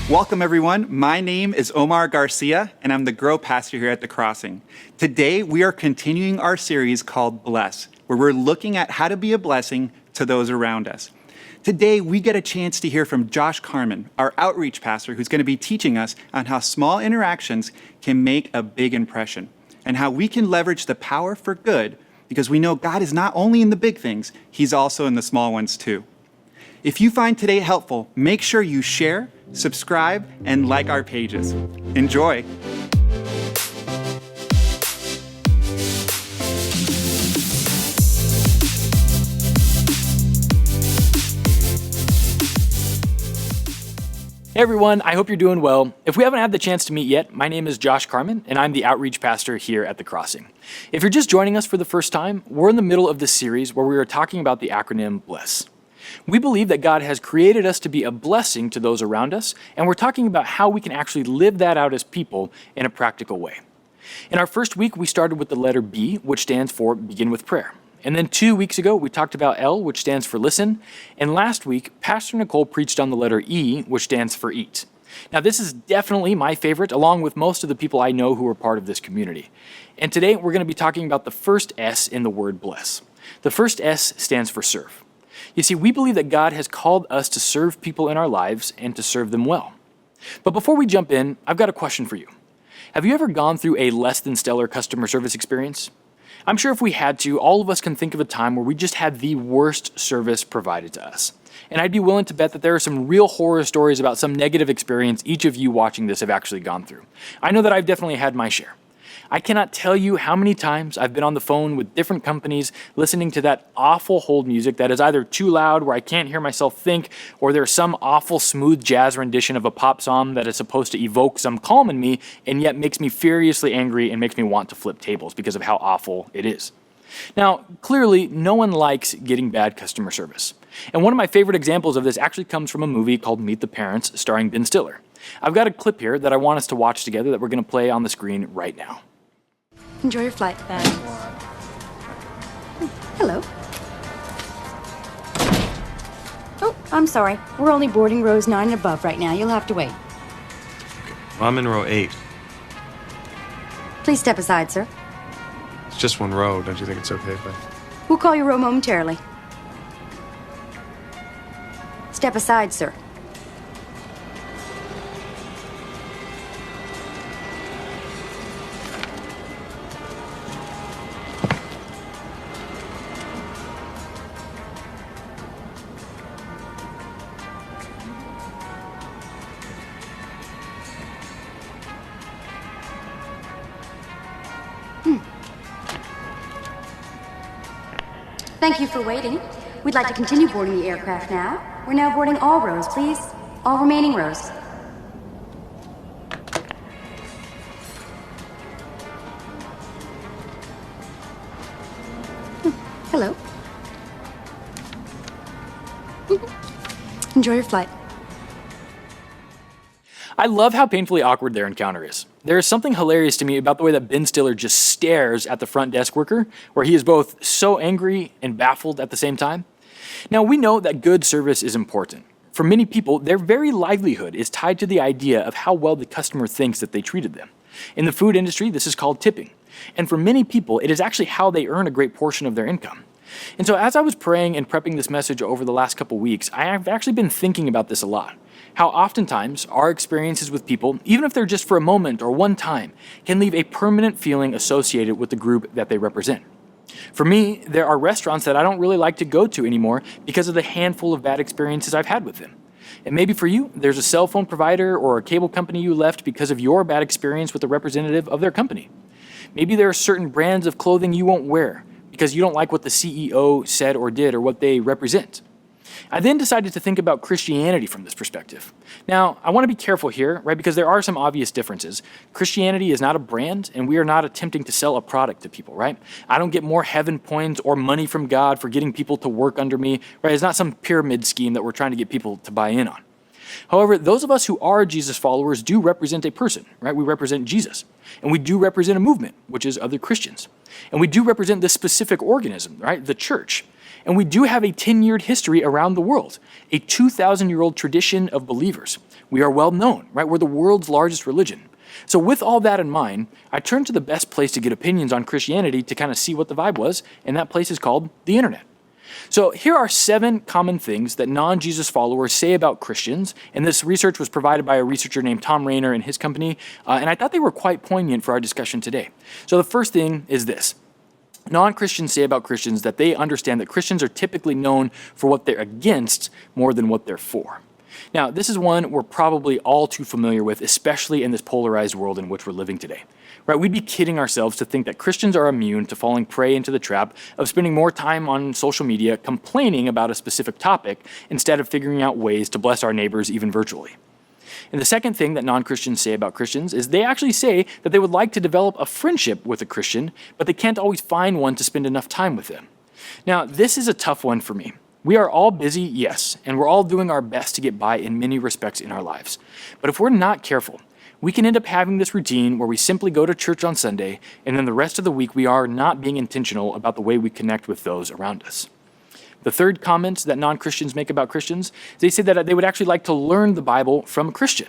Welcome, everyone. My name is Omar Garcia, and I'm the Grow Pastor here at The Crossing. Today, we are continuing our series called Bless, where we're looking at how to be a blessing to those around us. Today, we get a chance to hear from Josh Carman, our outreach pastor, who's going to be teaching us on how small interactions can make a big impression and how we can leverage the power for good because we know God is not only in the big things, he's also in the small ones too. If you find today helpful, make sure you share, subscribe, and like our pages. Enjoy. Hey everyone, I hope you're doing well. If we haven't had the chance to meet yet, my name is Josh Carman, and I'm the outreach pastor here at The Crossing. If you're just joining us for the first time, we're in the middle of this series where we are talking about the acronym BLESS. We believe that God has created us to be a blessing to those around us, and we're talking about how we can actually live that out as people in a practical way. In our first week, we started with the letter B, which stands for begin with prayer. And then 2 weeks ago, we talked about L, which stands for listen. And last week, Pastor Nicole preached on the letter E, which stands for eat. Now, this is definitely my favorite, along with most of the people I know who are part of this community. And today, we're going to be talking about the first S in the word bless. The first S stands for serve. You see, we believe that God has called us to serve people in our lives and to serve them well. But before we jump in, I've got a question for you. Have you ever gone through a less than stellar customer service experience? I'm sure if we had to, all of us can think of a time where we just had the worst service provided to us. And I'd be willing to bet that there are some real horror stories about some negative experience each of you watching this have actually gone through. I know that I've definitely had my share. I cannot tell you how many times I've been on the phone with different companies listening to that awful hold music that is either too loud where I can't hear myself think, or there's some awful smooth jazz rendition of a pop song that is supposed to evoke some calm in me and yet makes me furiously angry and makes me want to flip tables because of how awful it is. Now, clearly, no one likes getting bad customer service. And one of my favorite examples of this actually comes from a movie called Meet the Parents starring Ben Stiller. I've got a clip here that I want us to watch together that we're going to play on the screen right now. Enjoy your flight, Ben. Hello. Oh, I'm sorry. We're only boarding rows 9 and above right now. You'll have to wait. Well, I'm in row 8. Please step aside, sir. It's just one row. Don't you think it's okay if I... We'll call your row momentarily. Step aside, sir. Thank you for waiting. We'd like to continue boarding the aircraft now. We're now boarding all rows, please. All remaining rows. Hello. Enjoy your flight. I love how painfully awkward their encounter is. There is something hilarious to me about the way that Ben Stiller just stares at the front desk worker, where he is both so angry and baffled at the same time. Now, we know that good service is important. For many people, their very livelihood is tied to the idea of how well the customer thinks that they treated them. In the food industry, this is called tipping. And for many people, it is actually how they earn a great portion of their income. And so as I was praying and prepping this message over the last couple weeks, I have actually been thinking about this a lot. How oftentimes our experiences with people, even if they're just for a moment or one time, can leave a permanent feeling associated with the group that they represent. For me, there are restaurants that I don't really like to go to anymore because of the handful of bad experiences I've had with them. And maybe for you, there's a cell phone provider or a cable company you left because of your bad experience with a representative of their company. Maybe there are certain brands of clothing you won't wear because you don't like what the CEO said or did or what they represent. I then decided to think about Christianity from this perspective. Now, I want to be careful here, right, because there are some obvious differences. Christianity is not a brand, and we are not attempting to sell a product to people, right? I don't get more heaven points or money from God for getting people to work under me, right? It's not some pyramid scheme that we're trying to get people to buy in on. However, those of us who are Jesus followers do represent a person, right? We represent Jesus. And we do represent a movement, which is other Christians. And we do represent this specific organism, right? The church. And we do have a 10-year history around the world, a 2,000-year-old tradition of believers. We are well known, right? We're the world's largest religion. So with all that in mind, I turned to the best place to get opinions on Christianity to kind of see what the vibe was, and that place is called the internet. So here are 7 common things that non-Jesus followers say about Christians, and this research was provided by a researcher named Tom Rayner and his company, and I thought they were quite poignant for our discussion today. So the first thing is this. Non-Christians say about Christians that they understand that Christians are typically known for what they're against more than what they're for. Now, this is one we're probably all too familiar with, especially in this polarized world in which we're living today. Right? We'd be kidding ourselves to think that Christians are immune to falling prey into the trap of spending more time on social media complaining about a specific topic instead of figuring out ways to bless our neighbors even virtually. And the second thing that non-Christians say about Christians is they actually say that they would like to develop a friendship with a Christian, but they can't always find one to spend enough time with them. Now, this is a tough one for me. We are all busy, yes, and we're all doing our best to get by in many respects in our lives. But if we're not careful, we can end up having this routine where we simply go to church on Sunday, and then the rest of the week we are not being intentional about the way we connect with those around us. The third comment that non-Christians make about Christians, they say that they would actually like to learn the Bible from a Christian.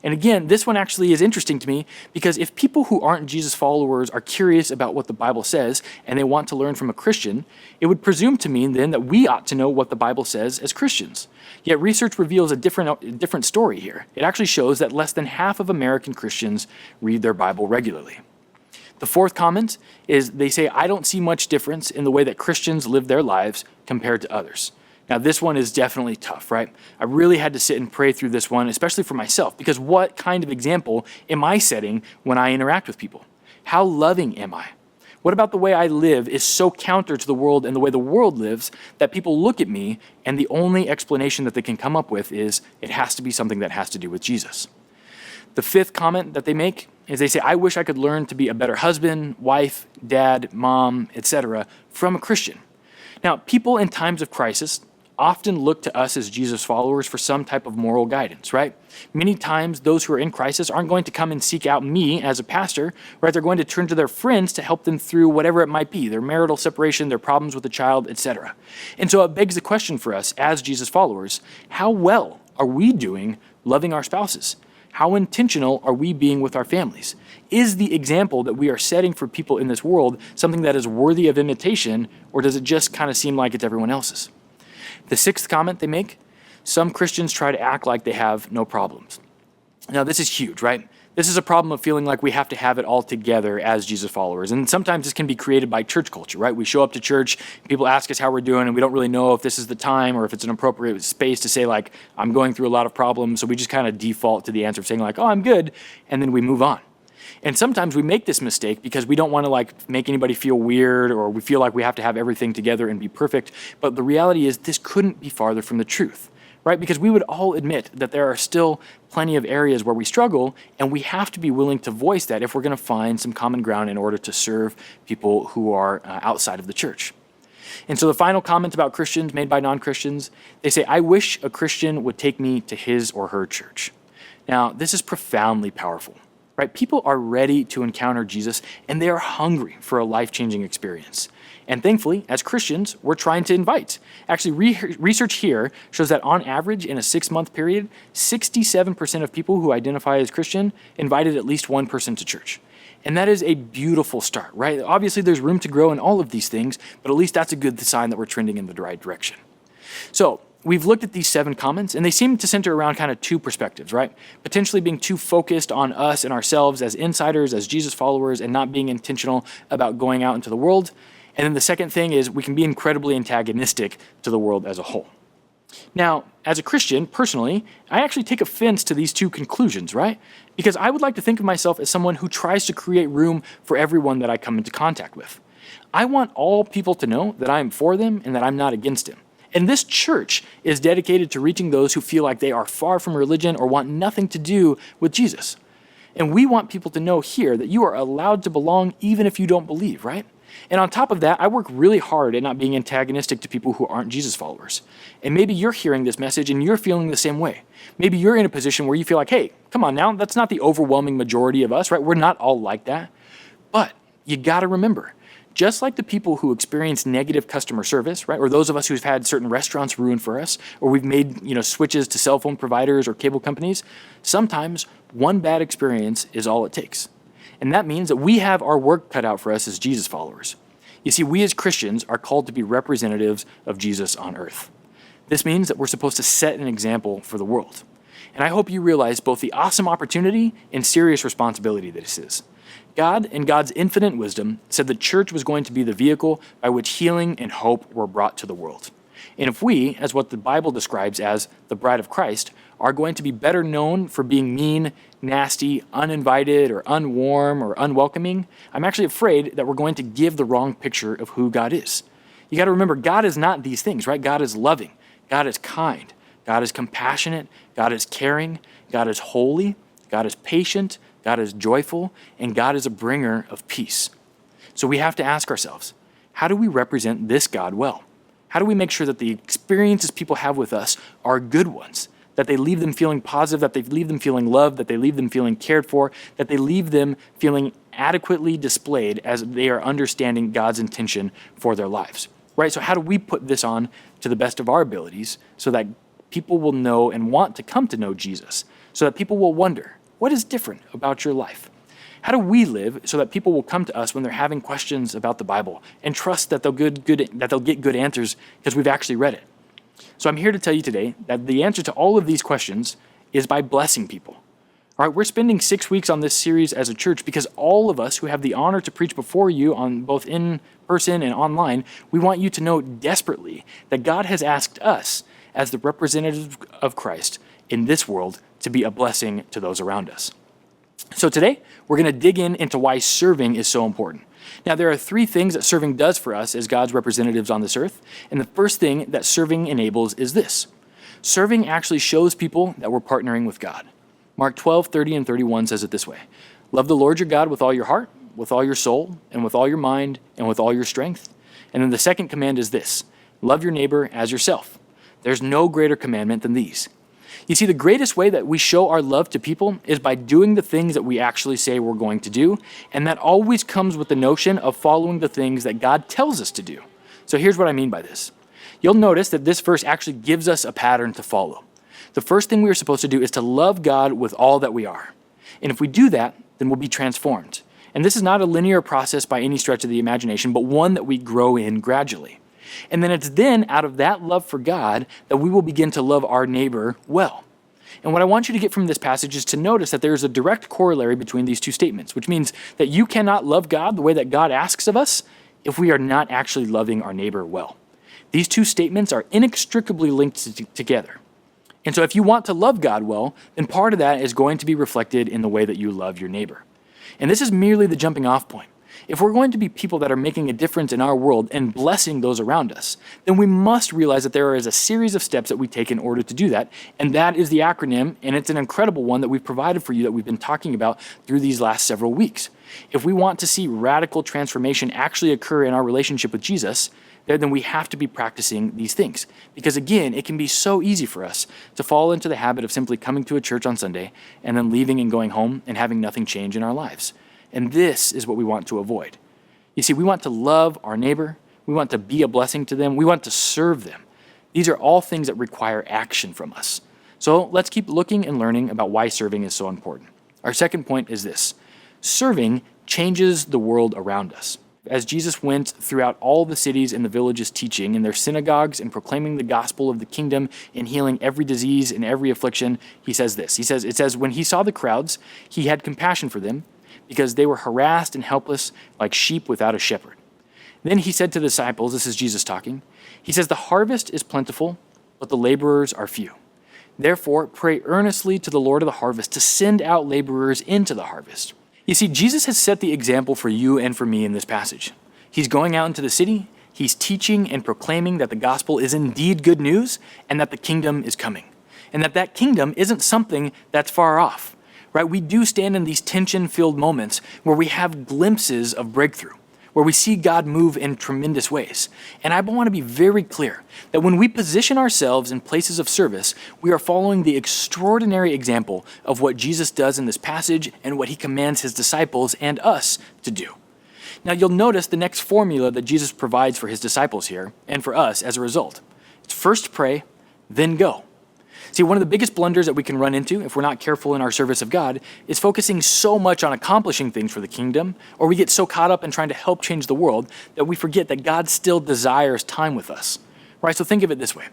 And again, this one actually is interesting to me because if people who aren't Jesus followers are curious about what the Bible says and they want to learn from a Christian, it would presume to mean then that we ought to know what the Bible says as Christians. Yet research reveals a different story here. It actually shows that less than half of American Christians read their Bible regularly. The fourth comment is they say, I don't see much difference in the way that Christians live their lives compared to others. Now, this one is definitely tough, right? I really had to sit and pray through this one, especially for myself, because what kind of example am I setting when I interact with people? How loving am I? What about the way I live is so counter to the world and the way the world lives that people look at me and the only explanation that they can come up with is it has to be something that has to do with Jesus. The fifth comment that they make is they say, I wish I could learn to be a better husband, wife, dad, mom, etc. from a Christian. Now, people in times of crisis often look to us as Jesus followers for some type of moral guidance, right? Many times, those who are in crisis aren't going to come and seek out me as a pastor, right? They're going to turn to their friends to help them through whatever it might be, their marital separation, their problems with a child, etc. And so it begs the question for us as Jesus followers, how well are we doing loving our spouses? How intentional are we being with our families? Is the example that we are setting for people in this world something that is worthy of imitation, or does it just kind of seem like it's everyone else's? The sixth comment they make, some Christians try to act like they have no problems. Now, this is huge, right? This is a problem of feeling like we have to have it all together as Jesus followers. And sometimes this can be created by church culture, right? We show up to church, people ask us how we're doing, and we don't really know if this is the time or if it's an appropriate space to say, like, I'm going through a lot of problems. So we just kind of default to the answer of saying, like, oh, I'm good, and then we move on. And sometimes we make this mistake because we don't want to like make anybody feel weird or we feel like we have to have everything together and be perfect. But the reality is this couldn't be farther from the truth, right? Because we would all admit that there are still plenty of areas where we struggle, and we have to be willing to voice that if we're going to find some common ground in order to serve people who are outside of the church. And so the final comment about Christians made by non-Christians, they say, I wish a Christian would take me to his or her church. Now, this is profoundly powerful. Right? People are ready to encounter Jesus, and they are hungry for a life-changing experience. And thankfully, as Christians, we're trying to invite. Actually, research here shows that on average, in a 6-month period, 67% of people who identify as Christian invited at least one person to church. And that is a beautiful start, right? Obviously, there's room to grow in all of these things, but at least that's a good sign that we're trending in the right direction. So, we've looked at these 7 comments, and they seem to center around kind of 2 perspectives, right? Potentially being too focused on us and ourselves as insiders, as Jesus followers, and not being intentional about going out into the world. And then the second thing is we can be incredibly antagonistic to the world as a whole. Now, as a Christian, personally, I actually take offense to these 2 conclusions, right? Because I would like to think of myself as someone who tries to create room for everyone that I come into contact with. I want all people to know that I am for them and that I'm not against them. And this church is dedicated to reaching those who feel like they are far from religion or want nothing to do with Jesus. And we want people to know here that you are allowed to belong even if you don't believe, right? And on top of that, I work really hard at not being antagonistic to people who aren't Jesus followers. And maybe you're hearing this message and you're feeling the same way. Maybe you're in a position where you feel like, hey, come on now, that's not the overwhelming majority of us, right? We're not all like that. But you got to remember, just like the people who experience negative customer service, right? Or those of us who've had certain restaurants ruined for us, or we've made, switches to cell phone providers or cable companies, sometimes one bad experience is all it takes. And that means that we have our work cut out for us as Jesus followers. You see, we as Christians are called to be representatives of Jesus on earth. This means that we're supposed to set an example for the world. And I hope you realize both the awesome opportunity and serious responsibility that this is. God, in God's infinite wisdom, said the church was going to be the vehicle by which healing and hope were brought to the world. And if we, as what the Bible describes as the bride of Christ, are going to be better known for being mean, nasty, uninvited, or unwarm, or unwelcoming, I'm actually afraid that we're going to give the wrong picture of who God is. You got to remember, God is not these things, right? God is loving. God is kind. God is compassionate, God is caring, God is holy, God is patient, God is joyful, and God is a bringer of peace. So we have to ask ourselves, how do we represent this God well? How do we make sure that the experiences people have with us are good ones, that they leave them feeling positive, that they leave them feeling loved, that they leave them feeling cared for, that they leave them feeling adequately displayed as they are understanding God's intention for their lives, right? So how do we put this on to the best of our abilities so that people will know and want to come to know Jesus, so that people will wonder, what is different about your life? How do we live so that people will come to us when they're having questions about the Bible and trust that they'll get good answers because we've actually read it? So I'm here to tell you today that the answer to all of these questions is by blessing people. All right, we're spending 6 weeks on this series as a church because all of us who have the honor to preach before you on both in person and online, we want you to know desperately that God has asked us as the representative of Christ in this world to be a blessing to those around us. So today, we're going to dig into why serving is so important. Now, there are 3 things that serving does for us as God's representatives on this earth, and the first thing that serving enables is this. Serving actually shows people that we're partnering with God. Mark 12:30 and 31 says it this way, "Love the Lord your God with all your heart, with all your soul, and with all your mind, and with all your strength." And then the second command is this, "Love your neighbor as yourself." There's no greater commandment than these. You see, the greatest way that we show our love to people is by doing the things that we actually say we're going to do, and that always comes with the notion of following the things that God tells us to do. So here's what I mean by this. You'll notice that this verse actually gives us a pattern to follow. The first thing we are supposed to do is to love God with all that we are. And if we do that, then we'll be transformed. And this is not a linear process by any stretch of the imagination, but one that we grow in gradually. And then it's then out of that love for God that we will begin to love our neighbor well. And what I want you to get from this passage is to notice that there is a direct corollary between these 2 statements, which means that you cannot love God the way that God asks of us if we are not actually loving our neighbor well. These 2 statements are inextricably linked together. And so if you want to love God well, then part of that is going to be reflected in the way that you love your neighbor. And this is merely the jumping off point. If we're going to be people that are making a difference in our world and blessing those around us, then we must realize that there is a series of steps that we take in order to do that. And that is the acronym, and it's an incredible one that we've provided for you that we've been talking about through these last several weeks. If we want to see radical transformation actually occur in our relationship with Jesus, then we have to be practicing these things. Because again, it can be so easy for us to fall into the habit of simply coming to a church on Sunday and then leaving and going home and having nothing change in our lives. And this is what we want to avoid. You see, we want to love our neighbor. We want to be a blessing to them. We want to serve them. These are all things that require action from us. So let's keep looking and learning about why serving is so important. Our second point is this. Serving changes the world around us. As Jesus went throughout all the cities and the villages teaching in their synagogues and proclaiming the gospel of the kingdom and healing every disease and every affliction, he says this. It says, when he saw the crowds, he had compassion for them because they were harassed and helpless like sheep without a shepherd. Then he said to the disciples, this is Jesus talking, he says, the harvest is plentiful, but the laborers are few. Therefore, pray earnestly to the Lord of the harvest to send out laborers into the harvest. You see, Jesus has set the example for you and for me in this passage. He's going out into the city, he's teaching and proclaiming that the gospel is indeed good news and that the kingdom is coming. And that kingdom isn't something that's far off, right? We do stand in these tension-filled moments where we have glimpses of breakthrough, where we see God move in tremendous ways. And I want to be very clear that when we position ourselves in places of service, we are following the extraordinary example of what Jesus does in this passage and what he commands his disciples and us to do. Now you'll notice the next formula that Jesus provides for his disciples here, and for us as a result. It's first pray, then go. See, one of the biggest blunders that we can run into if we're not careful in our service of God is focusing so much on accomplishing things for the kingdom, or we get so caught up in trying to help change the world that we forget that God still desires time with us. Right? So think of it this way.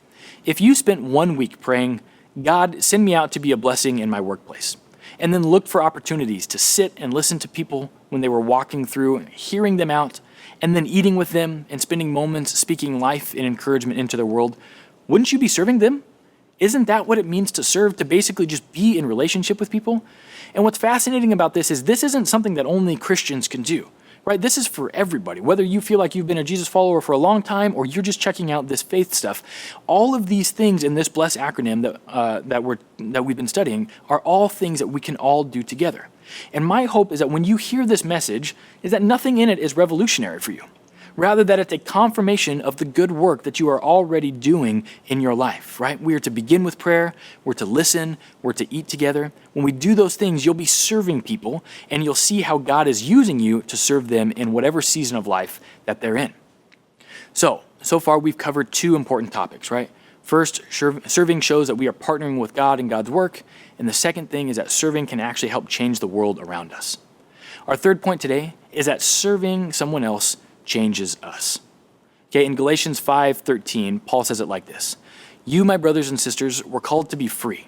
If you spent 1 week praying, God, send me out to be a blessing in my workplace, and then looked for opportunities to sit and listen to people when they were walking through, hearing them out, and then eating with them and spending moments speaking life and encouragement into their world, wouldn't you be serving them? Isn't that what it means to serve, to basically just be in relationship with people? And what's fascinating about this isn't something that only Christians can do, right? This is for everybody. Whether you feel like you've been a Jesus follower for a long time or you're just checking out this faith stuff, all of these things in this BLESS acronym that we've been studying are all things that we can all do together. And my hope is that when you hear this message, is that nothing in it is revolutionary for you. Rather, that it's a confirmation of the good work that you are already doing in your life, right? We are to begin with prayer, we're to listen, we're to eat together. When we do those things, you'll be serving people, and you'll see how God is using you to serve them in whatever season of life that they're in. So far we've covered two important topics, right? First, serving shows that we are partnering with God in God's work, and the second thing is that serving can actually help change the world around us. Our third point today is that serving someone else changes us. Okay, in Galatians 5:13, Paul says it like this: "You, my brothers and sisters, were called to be free,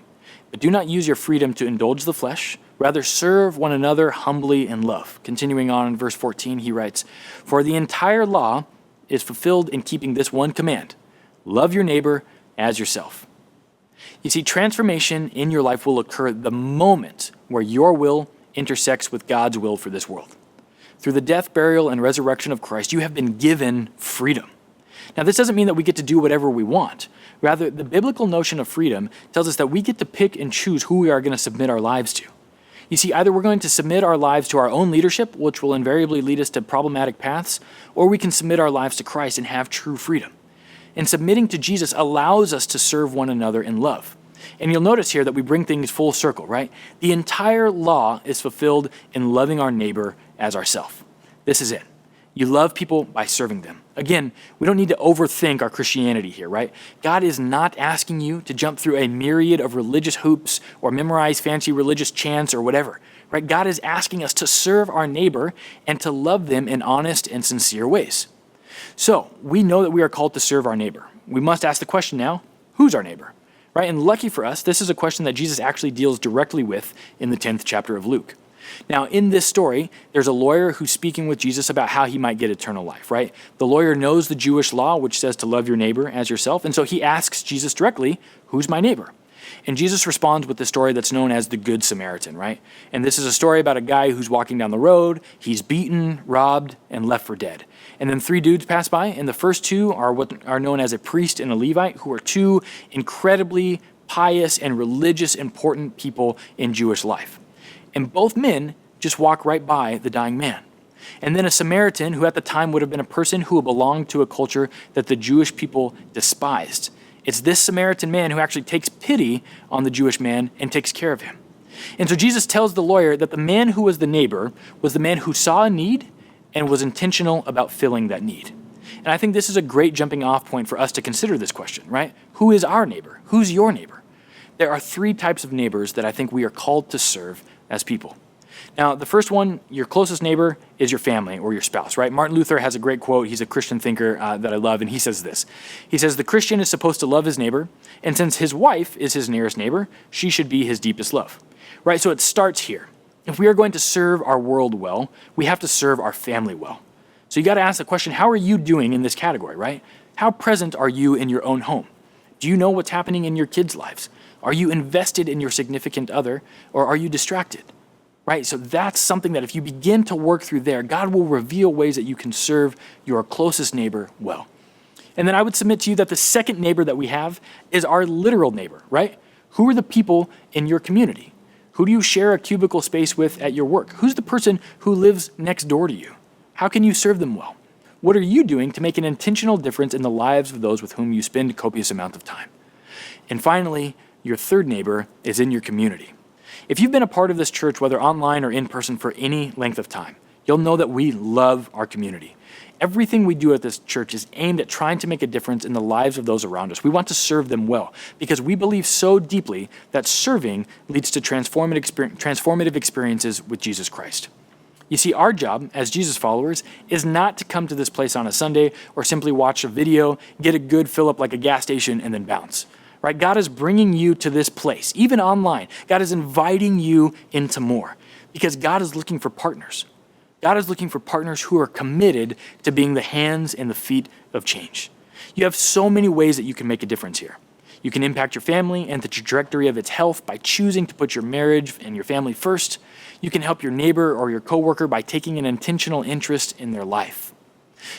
but do not use your freedom to indulge the flesh. Rather, serve one another humbly in love." Continuing on in verse 14, he writes, "For the entire law is fulfilled in keeping this one command: love your neighbor as yourself." You see, transformation in your life will occur the moment where your will intersects with God's will for this world. Through the death, burial, and resurrection of Christ, you have been given freedom. Now, this doesn't mean that we get to do whatever we want. Rather, the biblical notion of freedom tells us that we get to pick and choose who we are going to submit our lives to. You see, either we're going to submit our lives to our own leadership, which will invariably lead us to problematic paths, or we can submit our lives to Christ and have true freedom. And submitting to Jesus allows us to serve one another in love. And you'll notice here that we bring things full circle, right? The entire law is fulfilled in loving our neighbor as ourselves. This is it. You love people by serving them. Again, we don't need to overthink our Christianity here, right? God is not asking you to jump through a myriad of religious hoops or memorize fancy religious chants or whatever, right? God is asking us to serve our neighbor and to love them in honest and sincere ways. So we know that we are called to serve our neighbor. We must ask the question now, who's our neighbor? Right? And lucky for us, this is a question that Jesus actually deals directly with in the 10th chapter of Luke. Now, in this story, there's a lawyer who's speaking with Jesus about how he might get eternal life, right? The lawyer knows the Jewish law, which says to love your neighbor as yourself, and so he asks Jesus directly, who's my neighbor? And Jesus responds with the story that's known as the Good Samaritan, right? And this is a story about a guy who's walking down the road, he's beaten, robbed, and left for dead. And then 3 dudes pass by, and the first 2 are what are known as a priest and a Levite, who are 2 incredibly pious and religious important people in Jewish life. And both men just walk right by the dying man. And then a Samaritan, who at the time would have been a person who belonged to a culture that the Jewish people despised. It's this Samaritan man who actually takes pity on the Jewish man and takes care of him. And so Jesus tells the lawyer that the man who was the neighbor was the man who saw a need and was intentional about filling that need. And I think this is a great jumping off point for us to consider this question, right? Who is our neighbor? Who's your neighbor? There are 3 types of neighbors that I think we are called to serve as people. Now, the first one, your closest neighbor, is your family or your spouse, right? Martin Luther has a great quote. He's a Christian thinker that I love, and he says this. He says, "The Christian is supposed to love his neighbor, and since his wife is his nearest neighbor, she should be his deepest love." Right? So it starts here. If we are going to serve our world well, we have to serve our family well. So you got to ask the question, how are you doing in this category, right? How present are you in your own home? Do you know what's happening in your kids' lives? Are you invested in your significant other, or are you distracted? Right? So that's something that if you begin to work through there, God will reveal ways that you can serve your closest neighbor well. And then I would submit to you that the second neighbor that we have is our literal neighbor, right? Who are the people in your community? Who do you share a cubicle space with at your work? Who's the person who lives next door to you? How can you serve them well? What are you doing to make an intentional difference in the lives of those with whom you spend a copious amount of time? And finally, your third neighbor is in your community. If you've been a part of this church, whether online or in person for any length of time, you'll know that we love our community. Everything we do at this church is aimed at trying to make a difference in the lives of those around us. We want to serve them well because we believe so deeply that serving leads to transformative experiences with Jesus Christ. You see, our job as Jesus followers is not to come to this place on a Sunday or simply watch a video, get a good fill up like a gas station, and then bounce. Right? God is bringing you to this place, even online. God is inviting you into more because God is looking for partners. God is looking for partners who are committed to being the hands and the feet of change. You have so many ways that you can make a difference here. You can impact your family and the trajectory of its health by choosing to put your marriage and your family first. You can help your neighbor or your coworker by taking an intentional interest in their life.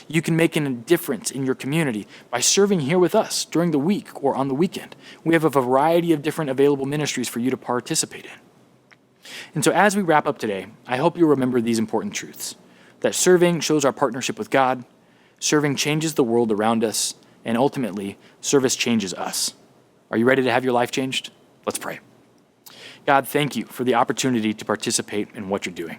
You can make a difference in your community by serving here with us during the week or on the weekend. We have a variety of different available ministries for you to participate in. And so as we wrap up today, I hope you'll remember these important truths: that serving shows our partnership with God, serving changes the world around us, and ultimately, service changes us. Are you ready to have your life changed? Let's pray. God, thank you for the opportunity to participate in what you're doing.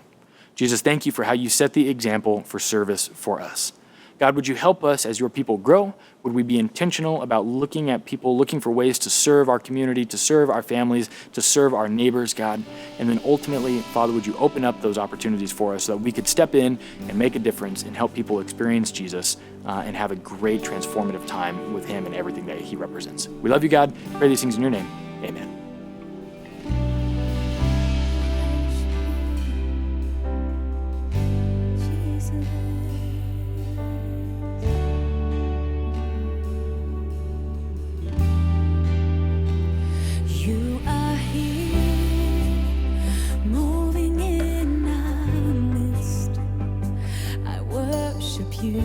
Jesus, thank you for how you set the example for service for us. God, would you help us as your people grow? Would we be intentional about looking at people, looking for ways to serve our community, to serve our families, to serve our neighbors, God? And then ultimately, Father, would you open up those opportunities for us so that we could step in and make a difference and help people experience Jesus and have a great transformative time with him and everything that he represents. We love you, God. Pray these things in your name. Amen. You are here, moving in our midst. I worship you.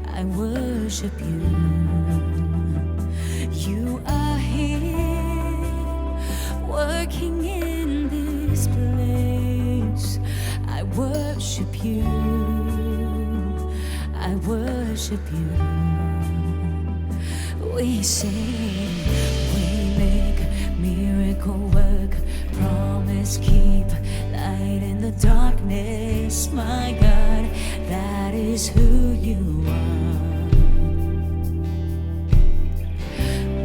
I worship you. You are here, working in this place. I worship you. I worship you. We sing, we make miracle work, promise keep, light in the darkness. My God, that is who you are.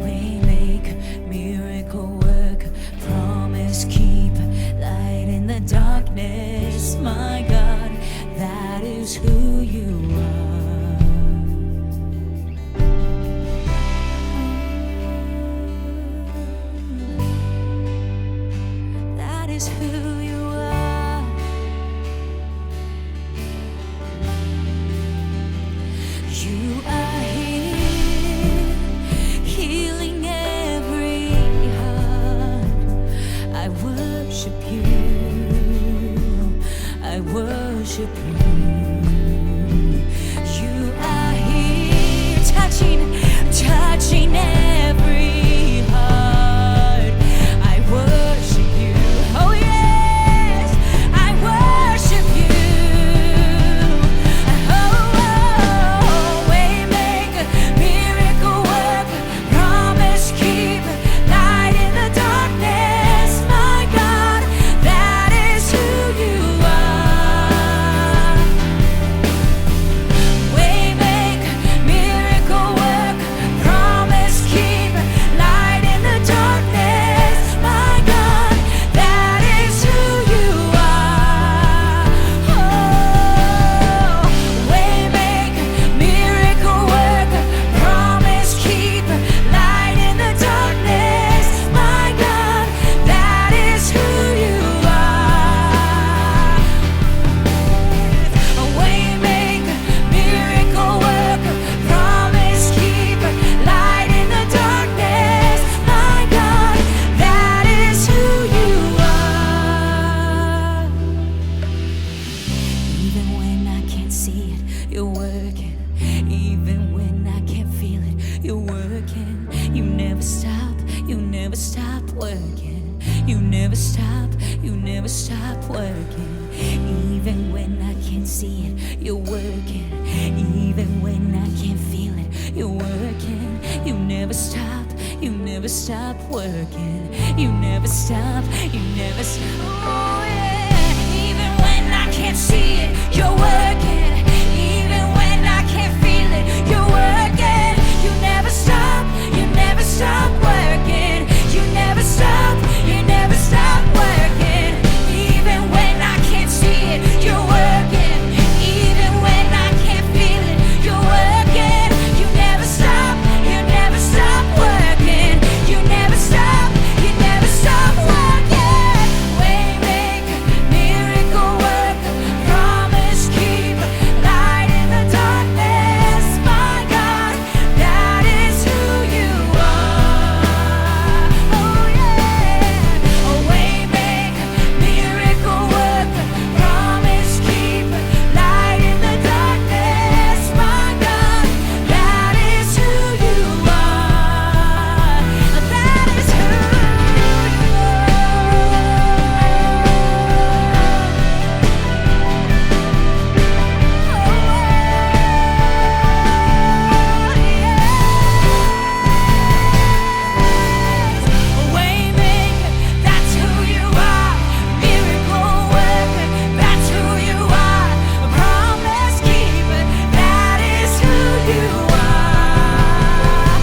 We make miracle work, promise keep, light in the darkness. My God, that is who you are. That is who you are. You are here, healing every heart. I worship you. I worship you. You are here, touching every heart. I worship you. Oh yes, I worship you. Oh, waymaker, miracle worker, promise keeper, light in the darkness. My God, that is who you are. Waymaker, miracle worker, promise keeper, light in the darkness. My God, that is who you are. Oh, waymaker, miracle worker, promise keeper, light in the darkness. My God, that is who you are. A waymaker, miracle worker, promise keeper, light in the darkness. My God, that is who you are. Even when I can't see it, you're working. Even when I can't feel it, you're working. You never stop working. You never stop working. Even when I can't see it, you're working. Even when I can't feel it, you're working. You never stop working. You never stop. Oh yeah. Even when can't see it, you're working. Even when I can't feel it, you're working. You never stop working. You never stop working. Even when I can't see it, you're working. Even when I can't feel it, you're working. You never stop working. You never stop working. Waymaker, miracle worker, promise keeper, light in the darkness. My God, that is who you are. Oh yeah. A waymaker, miracle worker, promise keeper, light in the darkness. My God, that is who you are. That is who you are. Waymaker, that's who you are. Miracle worker, that's who you are. Promise keeper, that is who you are.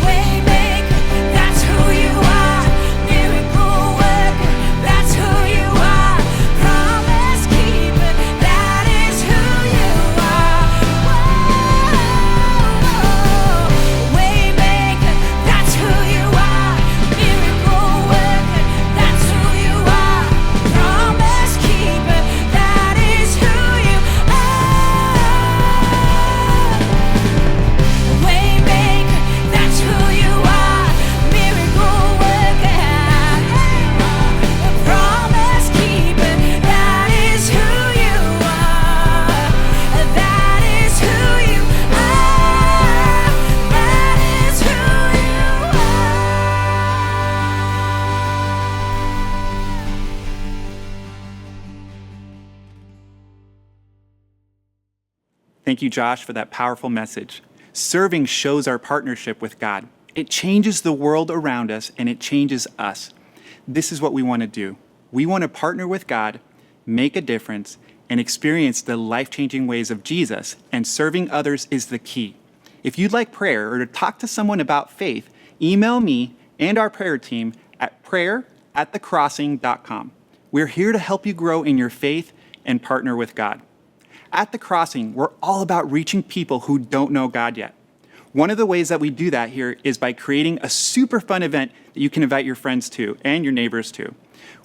Waymaker, that's who you are. Miracle worker, that's who you are. Promise keeper, that is who you are. Waymaker, that's who you are. Miracle worker, that's who you are. Promise keeper, that is who you are. Waymaker, that's who you are. Miracle worker, promise keeper, that is who you are. That is who you are. That is who you Thank you, Josh, for that powerful message. Serving shows our partnership with God. It changes the world around us and it changes us. This is what we want to do. We want to partner with God, make a difference, and experience the life-changing ways of Jesus, and serving others is the key. If you'd like prayer or to talk to someone about faith, email me and our prayer team at prayer@thecrossing.com. We're here to help you grow in your faith and partner with God. At The Crossing, we're all about reaching people who don't know God yet. One of the ways that we do that here is by creating a super fun event that you can invite your friends to and your neighbors to.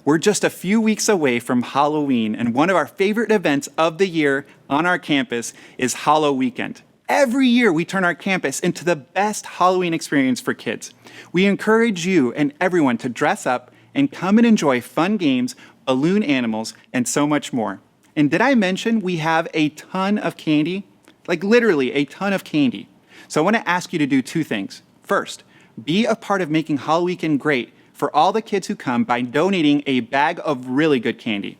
We're just a few weeks away from Halloween, and one of our favorite events of the year on our campus is Hallow Weekend. Every year, we turn our campus into the best Halloween experience for kids. We encourage you and everyone to dress up and come and enjoy fun games, balloon animals, and so much more. And did I mention we have a ton of candy? Like literally a ton of candy. So I want to ask you to do two things. First, be a part of making Halloween Weekend great for all the kids who come by donating a bag of really good candy.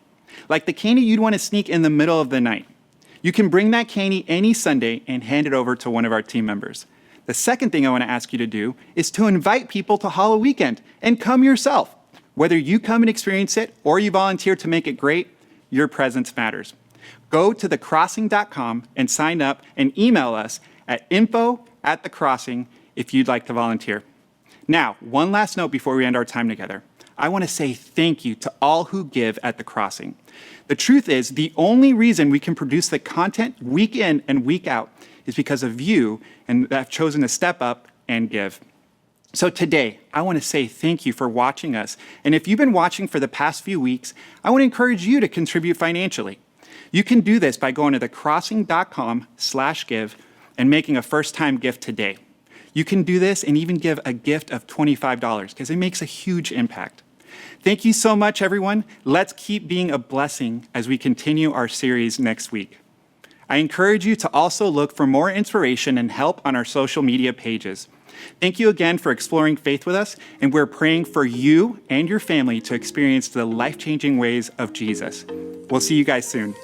Like the candy you'd want to sneak in the middle of the night. You can bring that candy any Sunday and hand it over to one of our team members. The second thing I want to ask you to do is to invite people to Halloween Weekend and come yourself. Whether you come and experience it or you volunteer to make it great, your presence matters. Go to thecrossing.com and sign up and email us at info@thecrossing if you'd like to volunteer. Now, one last note before we end our time together. I want to say thank you to all who give at The Crossing. The truth is, the only reason we can produce the content week in and week out is because of you and that have chosen to step up and give. So today, I want to say thank you for watching us. And if you've been watching for the past few weeks, I want to encourage you to contribute financially. You can do this by going to thecrossing.com/give and making a first-time gift today. You can do this and even give a gift of $25 because it makes a huge impact. Thank you so much, everyone. Let's keep being a blessing as we continue our series next week. I encourage you to also look for more inspiration and help on our social media pages. Thank you again for exploring faith with us, and we're praying for you and your family to experience the life-changing ways of Jesus. We'll see you guys soon.